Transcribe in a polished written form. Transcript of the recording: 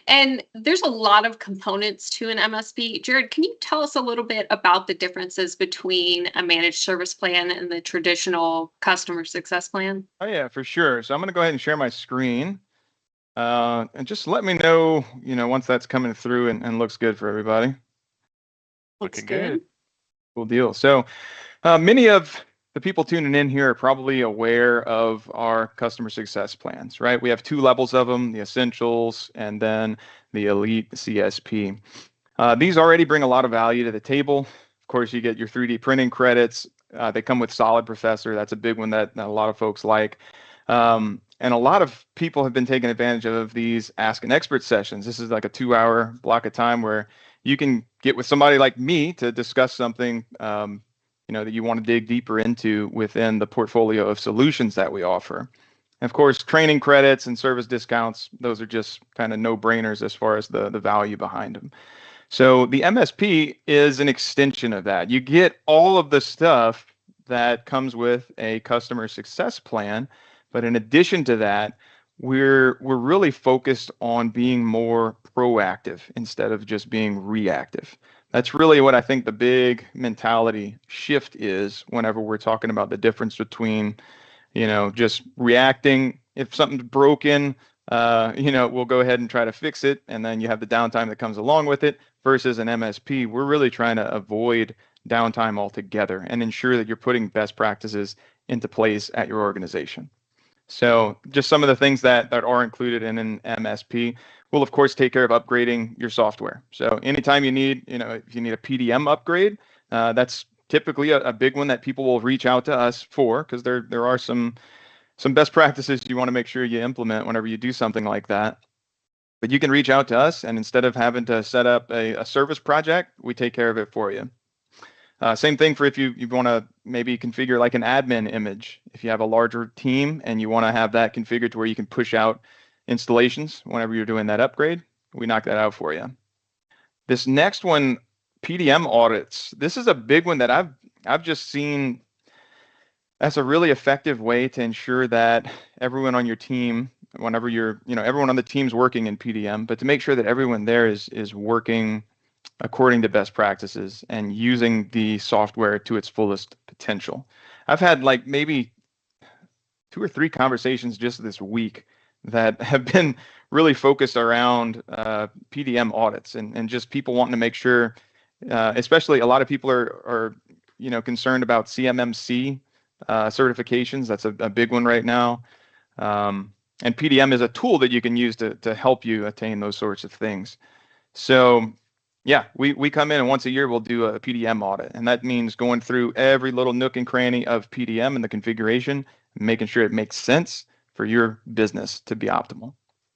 And there's a lot of components to an MSP. Jared, can you tell us a little bit about the differences between a managed service plan and the traditional customer success plan? Oh yeah, for sure. So I'm going to go ahead and share my screen, and just let me know, once that's coming through and looks good for everybody. Looks Looking good. good. Cool deal. So many of the people tuning in here are probably aware of our customer success plans, right? We have two levels of them, the essentials and then the elite CSP. These already bring a lot of value to the table. Of course, you get your 3D printing credits. They come with Solid Professor. That's a big one that a lot of folks like. And a lot of people have been taking advantage of these Ask an Expert sessions. This is like a 2-hour block of time where you can get with somebody like me to discuss something that you want to dig deeper into within the portfolio of solutions that we offer. And of course, training credits and service discounts, those are just kind of no-brainers as far as the value behind them. So the MSP is an extension of that. You get all of the stuff that comes with a customer success plan, but in addition to that, we're really focused on being more proactive instead of just being reactive. That's really what I think the big mentality shift is whenever we're talking about the difference between, just reacting. If something's broken, we'll go ahead and try to fix it, and then you have the downtime that comes along with it. Versus an MSP, we're really trying to avoid downtime altogether and ensure that you're putting best practices into place at your organization. So just some of the things that are included in an MSP will, of course, take care of upgrading your software. So anytime you need, if you need a PDM upgrade, that's typically a big one that people will reach out to us for, because there are some best practices you want to make sure you implement whenever you do something like that. But you can reach out to us, and instead of having to set up a service project, we take care of it for you. Same thing for if you want to maybe configure like an admin image. If you have a larger team and you want to have that configured to where you can push out installations whenever you're doing that upgrade, we knock that out for you. This next one, PDM audits. This is a big one that I've just seen as a really effective way to ensure that everyone on your team, whenever everyone on the team's working in PDM, but to make sure that everyone there is working according to best practices and using the software to its fullest potential. I've had like maybe 2 or 3 conversations just this week that have been really focused around PDM audits and just people wanting to make sure, especially a lot of people are concerned about CMMC certifications. That's a big one right now. And PDM is a tool that you can use to help you attain those sorts of things. So yeah, we come in and once a year we'll do a PDM audit, and that means going through every little nook and cranny of PDM and the configuration, making sure it makes sense for your business to be optimal.